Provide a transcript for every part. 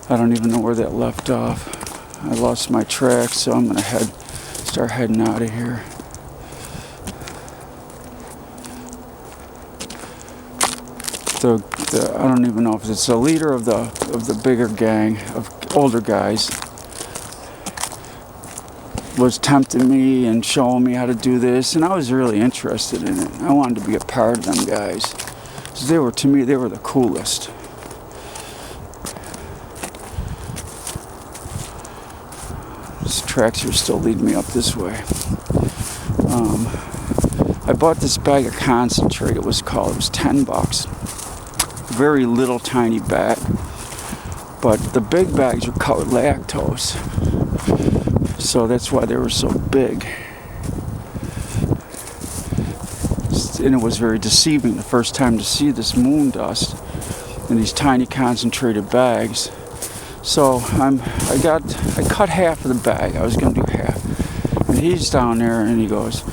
I don't even know where that left off. I lost my track, so I'm gonna start heading out of here. I don't even know if it's the leader of the bigger gang of older guys was tempting me and showing me how to do this, and I was really interested in it. I wanted to be a part of them guys. So to me, they were the coolest. These tracks here still lead me up this way. I bought this bag of concentrate. It was $10. Very little tiny bag, but the big bags were cut with lactose, so that's why they were so big. And it was very deceiving the first time to see this moon dust in these tiny concentrated bags. So I cut half of the bag. I was gonna do half, and he's down there and he goes,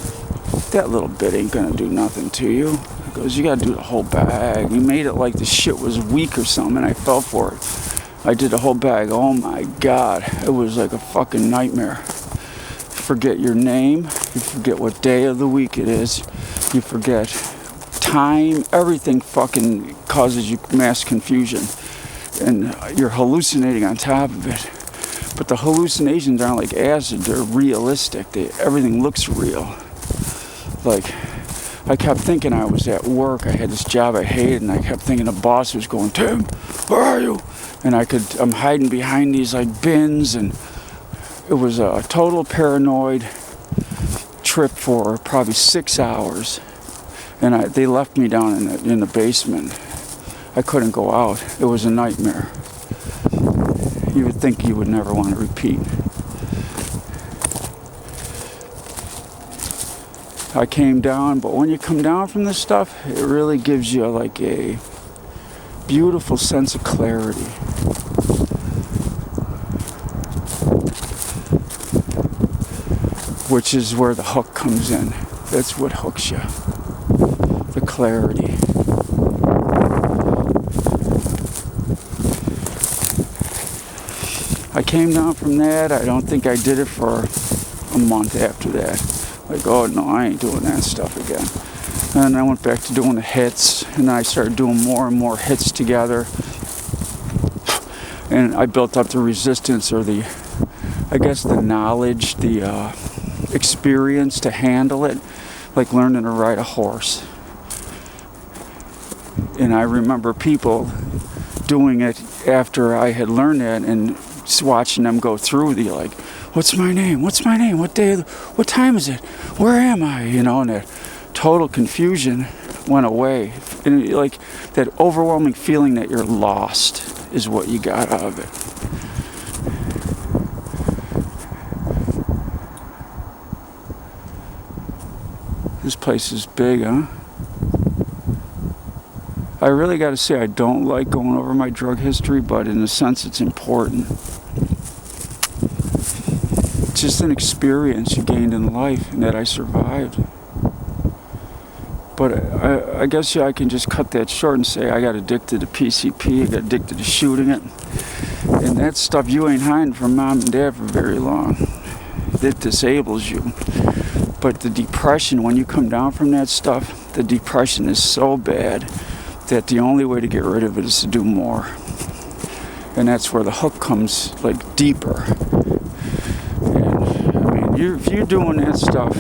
"That little bit ain't gonna do nothing to you." He goes, "You gotta do the whole bag." He made it like the shit was weak or something, and I fell for it. I did the whole bag. Oh my God, it was like a fucking nightmare. You forget your name, you forget what day of the week it is, you forget time, everything fucking causes you mass confusion. And you're hallucinating on top of it. But the hallucinations aren't like acid, they're realistic. Everything looks real. Like, I kept thinking I was at work. I had this job I hated, and I kept thinking the boss was going, "Tim, where are you?" And I'm hiding behind these like bins, and it was a total paranoid trip for probably 6 hours. And they left me down in the basement. I couldn't go out. It was a nightmare. You would think you would never want to repeat. I came down, but when you come down from this stuff, it really gives you like a beautiful sense of clarity. Which is where the hook comes in. That's what hooks you. The clarity. I came down from that. I don't think I did it for a month after that. Like, oh no, I ain't doing that stuff again. And I went back to doing the hits, and I started doing more and more hits together. And I built up the resistance, or the knowledge, the experience to handle it, like learning to ride a horse. And I remember people doing it after I had learned that, and watching them go through the like, what's my name? What's my name? What day? What time is it? Where am I? You know, and that total confusion went away. And like that overwhelming feeling that you're lost is what you got out of it. This place is big, huh? I really got to say, I don't like going over my drug history, but in a sense it's important. It's just an experience you gained in life and that I survived. But I guess I can just cut that short and say I got addicted to PCP, I got addicted to shooting it. And that stuff you ain't hiding from mom and dad for very long. It disables you. But the depression, when you come down from that stuff, the depression is so bad that the only way to get rid of it is to do more. And that's where the hook comes, like, deeper. And, I mean, if you're doing that stuff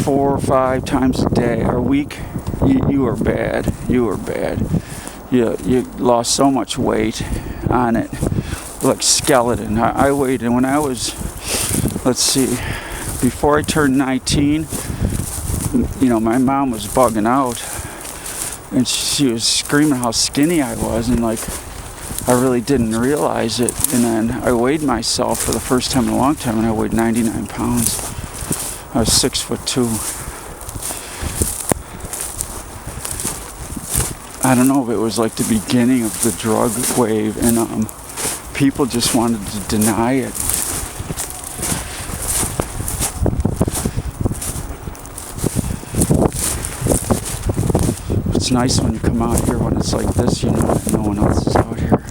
4 or 5 times a day or a week, you are bad. You are bad. You lost so much weight on it, like skeleton. I weighed, and when I was, let's see, before I turned 19, you know, my mom was bugging out, and she was screaming how skinny I was, and like, I really didn't realize it. And then I weighed myself for the first time in a long time, and I weighed 99 pounds. I was 6'2". I don't know if it was like the beginning of the drug wave, and people just wanted to deny it. It's nice when you come out here when it's like this, you know that no one else is out here.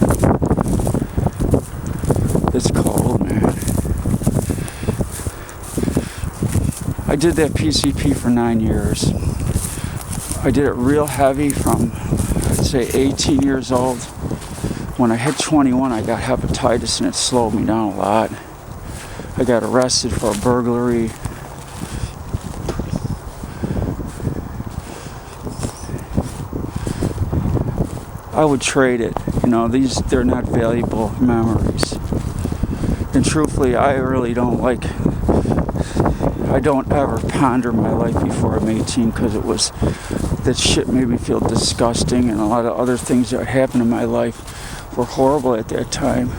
did that PCP for 9 years. I did it real heavy from, I'd say, 18 years old. When I hit 21, I got hepatitis and it slowed me down a lot. I got arrested for a burglary. I would trade it. You know, they're not valuable memories. And truthfully, I really don't I don't ever ponder my life before I'm 18 because that shit made me feel disgusting, and a lot of other things that happened in my life were horrible at that time.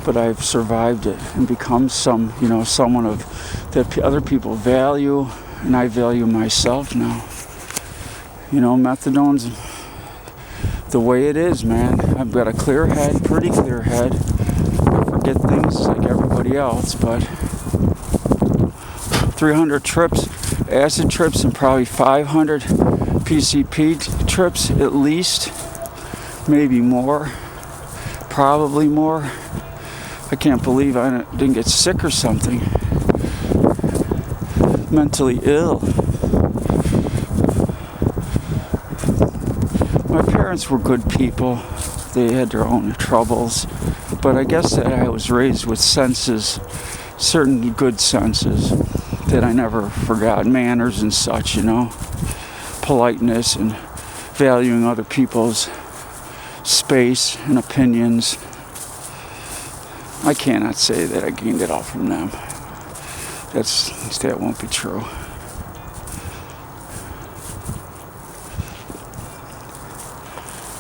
But I've survived it and become someone that other people value, and I value myself now. You know, methadone's the way it is, man. I've got a clear head, pretty clear head. I forget things like everybody else, but 300 trips, acid trips, and probably 500 PCP trips at least, maybe more, probably more. I can't believe I didn't get sick or something. Mentally ill. My parents were good people. They had their own troubles. But I guess that I was raised with senses, certain good senses that I never forgot. Manners and such, you know. Politeness and valuing other people's space and opinions. I cannot say that I gained it all from them. That won't be true.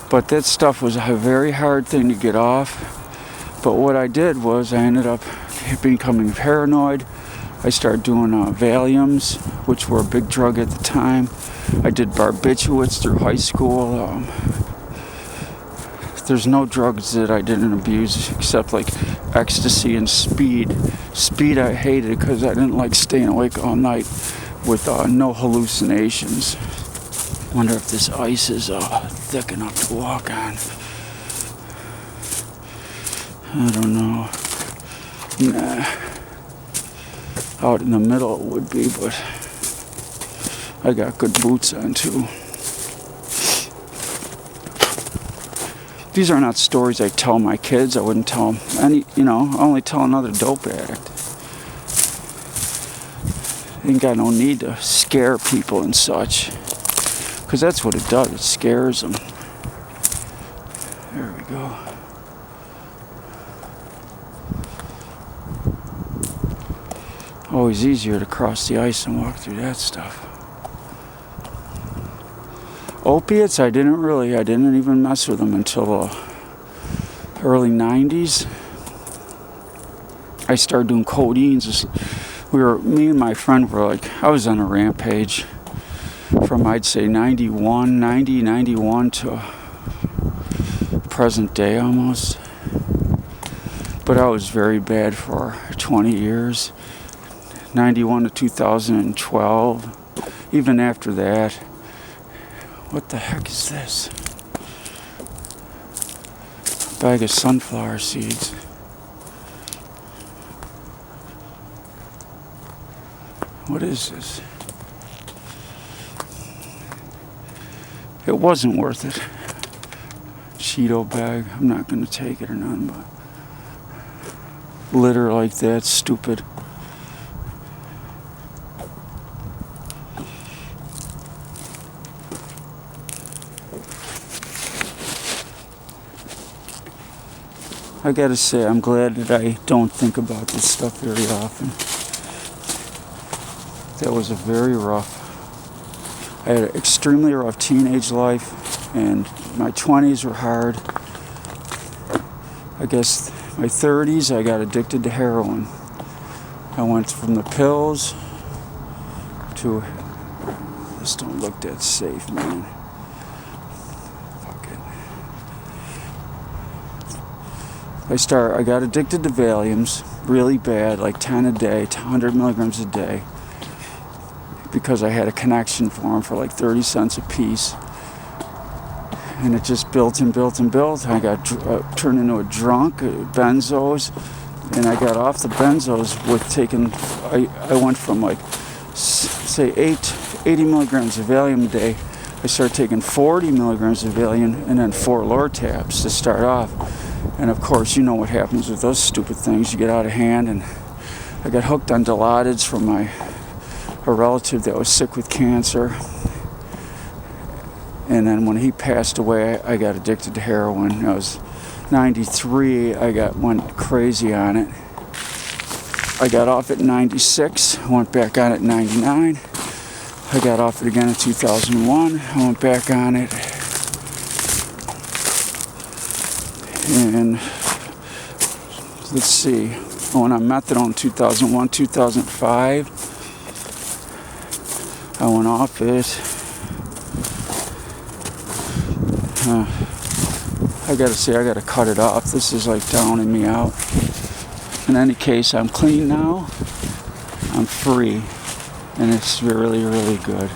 But that stuff was a very hard thing to get off. But what I did was I ended up becoming paranoid. I started doing Valiums, which were a big drug at the time. I did barbiturates through high school. There's no drugs that I didn't abuse except like ecstasy and speed. Speed I hated because I didn't like staying awake all night with no hallucinations. Wonder if this ice is thick enough to walk on. I don't know. Nah. Out in the middle it would be, but I got good boots on too. These are not stories I tell my kids. I wouldn't tell them I only tell another dope addict. Ain't got no need to scare people and such. Because that's what it does. It scares them. There we go. Always easier to cross the ice and walk through that stuff. Opiates, I didn't even mess with them until the early 90s. I started doing codeines. Me and my friend were I was on a rampage from, I'd say, 91 to present day almost. But I was very bad for 20 years. 91 to 2012. Even after that. What the heck is this? A bag of sunflower seeds. What is this? It wasn't worth it. Cheeto bag. I'm not going to take it or nothing, but litter like that, stupid. I gotta say, I'm glad that I don't think about this stuff very often. That was I had an extremely rough teenage life, and my 20s were hard. I guess my 30s, I got addicted to heroin. I went from the pills to, this don't look that safe, man. I got addicted to Valiums really bad, like 10 a day, 100 milligrams a day, because I had a connection for them for like 30 cents a piece. And it just built and built and built. I got turned into a drunk, benzos, and I got off the benzos with I went from like say 80 milligrams of Valium a day, I started taking 40 milligrams of Valium and then 4 Lortabs to start off. And of course, you know what happens with those stupid things. You get out of hand, and I got hooked on Dilaudids from a relative that was sick with cancer. And then when he passed away, I got addicted to heroin. I was 93, went crazy on it. I got off at 96, went back on it in 99. I got off it again in 2001. I went back on it. And let's see, I went on methadone in 2001, 2005. I went off it. I gotta say, I gotta cut it off. This is like downing me out. In any case, I'm clean now. I'm free. And it's really, really good.